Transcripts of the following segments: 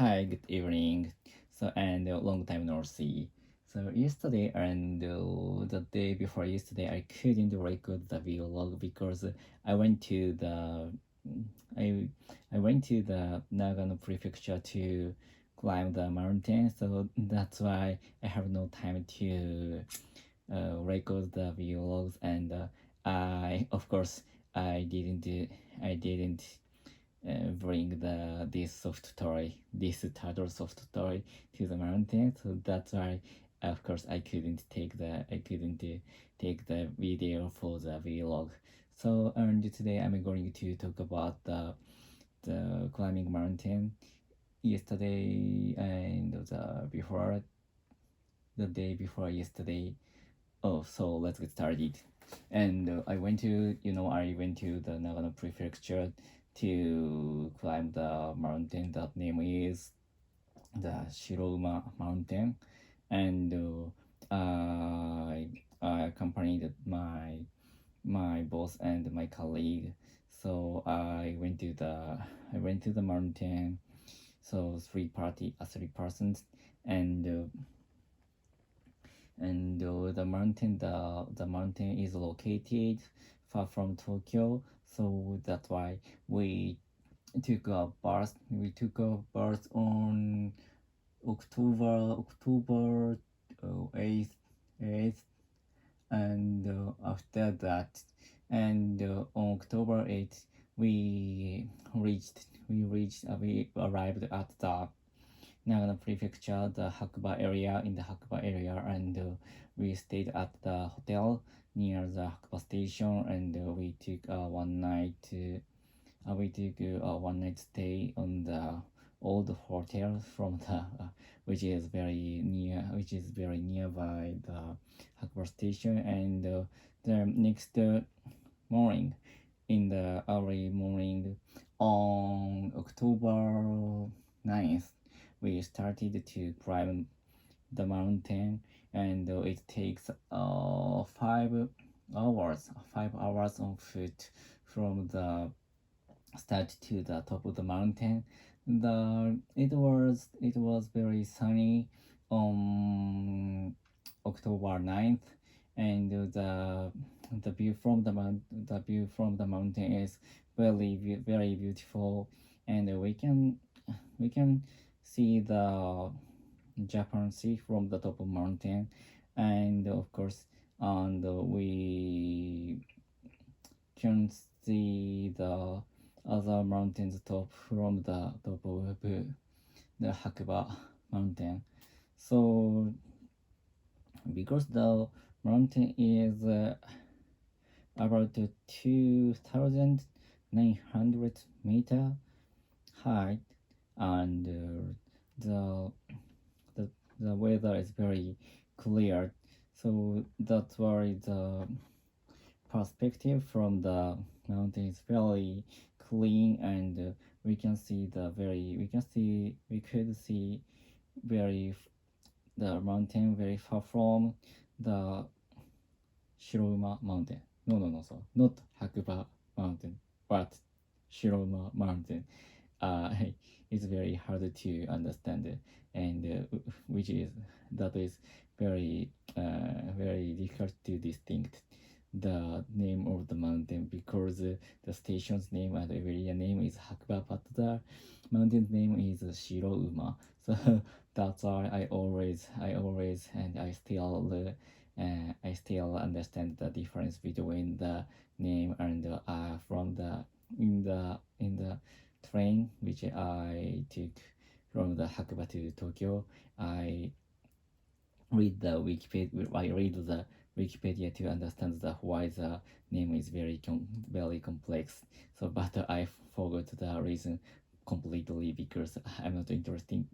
Hi, good evening. Long time no see. So yesterday and the day before yesterday, I couldn't record the vlog because I went to the I I went to the Nagano prefecture to climb the mountain. So that's why I have no time to record the vlogs, and I of course I didn't bring this soft toy, this turtle soft toy to the mountain. So that's why, of course, I couldn't take the video for the vlog. So and today I'm going to talk about the climbing mountain yesterday and the day before yesterday. Oh, so let's get started. And I went to the Nagano Prefecture to climb the mountain. That name is the Shiroma Mountain. And I accompanied my boss and my colleague. So I went to the mountain. So three persons, and the mountain is located far from Tokyo, so that's why we took a bus on October 8th 8th, and after that, and on October 8th we arrived at the Nagano Prefecture, the Hakuba area, and we stayed at the hotel near the Hakuba station, and we took a one night stay on the old hotel from the which is very nearby the Hakuba station, and the next morning, in the early morning on October 9th, we started to climb the mountain, and it takes 5 hours on foot from the start to the top of the mountain. It was very sunny on October 9th, and the view from the mountain is very beautiful, and we can see the Japan Sea from the top of mountain, and of course, and we can see the other mountains top from the top of the Hakuba mountain. So because the mountain is about 2,900 meter high, and the weather is very clear, so that's why the perspective from the mountain is very clean, and we could see very the mountain very far from the Shiroma mountain. No, so not Hakuba mountain, but Shiroma mountain. uh, it's very hard to understand, and that is very difficult to distinct the name of the mountain, because the station's name and the area name is Hakuba, but the mountain name is Shirouma. So that's why I still understand the difference between the name, and from the in the train which I took from the Hakuba to Tokyo. I read the Wikipedia to understand why the name is very complex. So, but I forgot the reason completely, because I'm not interested.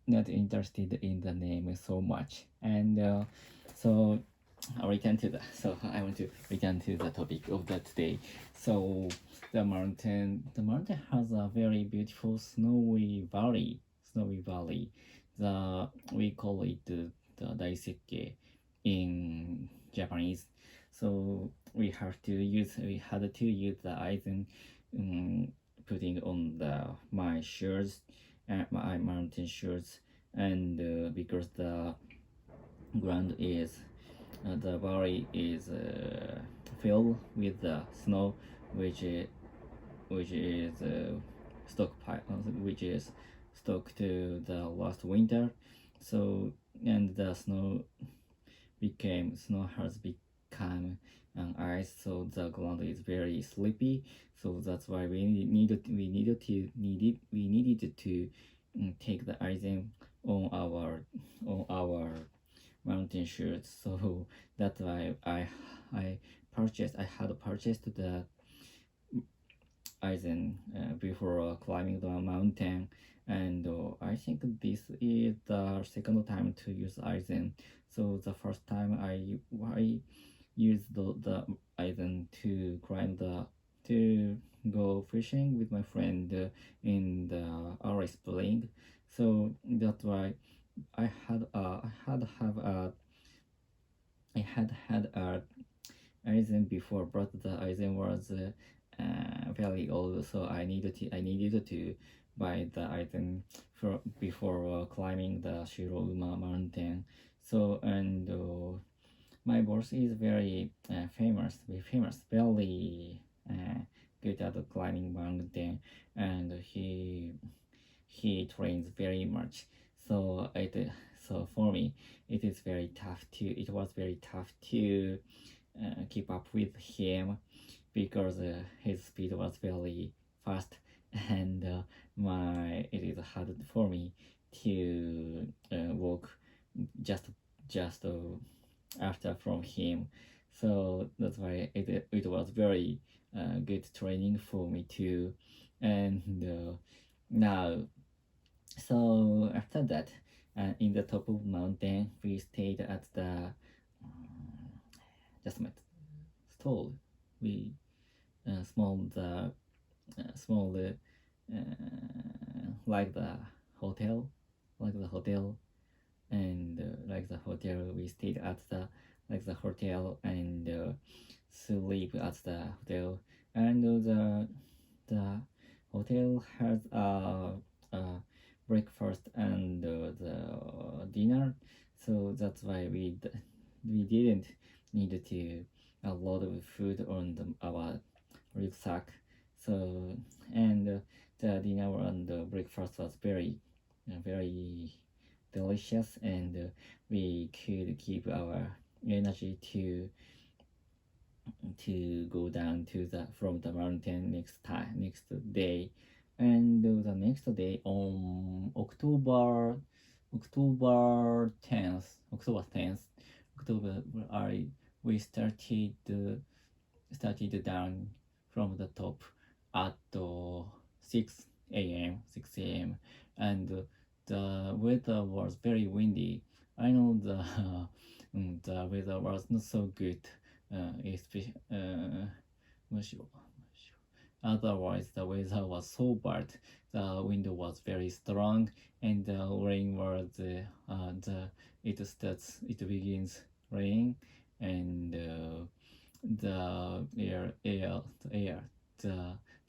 Not interested in the name so much, and so I want to return to the topic of that day. So the mountain has a very beautiful snowy valley. We call it the Daiseke in Japanese. So we had to use the Aizen um, putting on my shoes, my mountain shoes, and because the ground is the valley is filled with the snow, which is which is stockpile, which is stock to the last winter. So and the snow has become an ice, so the ground is very sleepy. So that's why we needed to take the item on our mountain shoes. So that's why I had purchased the item before climbing the mountain, and I think this is the second time to use item. So the first time I used the item to climb the to go fishing with my friend in the early spring. So that's why I had I had a Aizen before, but the Aizen was very old, so I needed to buy the item for before climbing the Shirouma mountain. So and my boss is very famous, very good at climbing mountain, and he trains very much. So so for me, it was very tough to keep up with him because his speed was very fast, and it is hard for me to walk just just after from him. So that's why it was very good training for me too. And now, so after that, in the top of mountain, we stayed at the just my stall. We small like the hotel, like the hotel, and like the hotel we stayed at the like the hotel, and sleep at the hotel, and the hotel has a breakfast and the dinner. So that's why we didn't need to a lot of food on our rucksack. So and the dinner and the breakfast was very delicious, and we could keep our energy to go down to the from the mountain next day. And the next day on October 10th, October I we started down from the top at 6 a.m. and the weather was very windy. I know the weather was not so good, especially otherwise the weather was so bad. The wind was very strong, and the rain was it begins rain, and the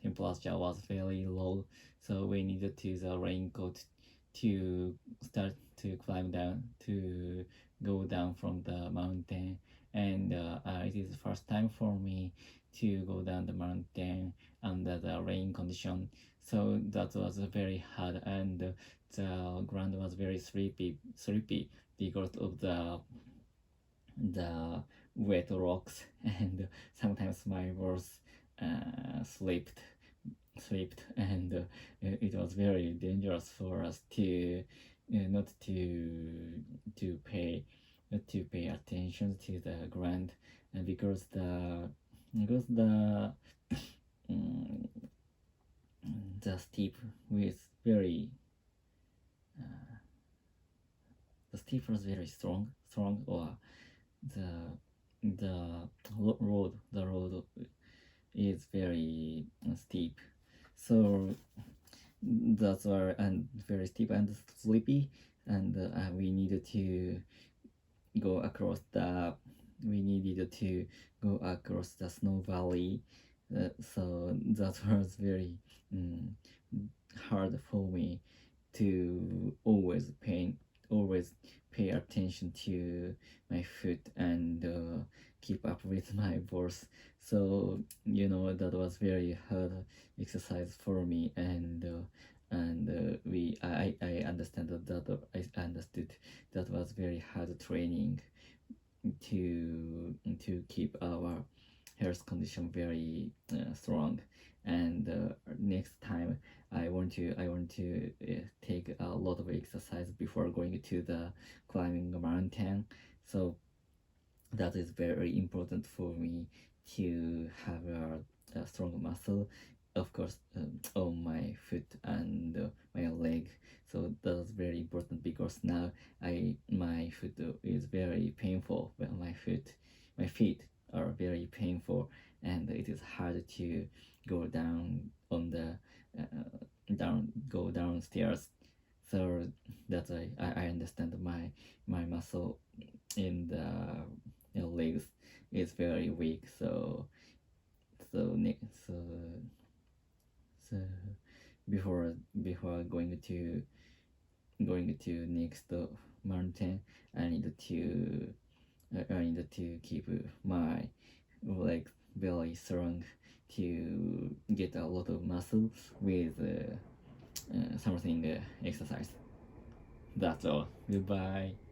temperature was very low, so we needed to use a raincoat to start to climb down to go down from the mountain. And it is the first time for me to go down the mountain under the rain condition, so that was very hard, and the ground was very sleepy because of the wet rocks, and sometimes my horse slipped, and it was very dangerous for us to not to pay attention to the ground, and because um, the steep was very the steep was very strong, or the the road is very steep. So that's why, and very steep and sleepy, and we needed to go across the we needed to go across the snow valley, So that was very mm, hard for me to always pay attention to my food and keep up with my boss. So that was very hard exercise for me, and we I understand that I understood that was very hard training to keep our health condition very strong. And next time I want to take a lot of exercise before going to the climbing a mountain. So that is very important for me to have a strong muscle, of course, on my foot and my leg. So that's very important because now my foot is very painful. Well, my feet are very painful, and it is hard to go down on the go downstairs. So that's I understand my muscle in the legs is very weak. So so so before going to next mountain, I need to keep my legs very strong to get a lot of muscle with something exercise. That's all. Goodbye.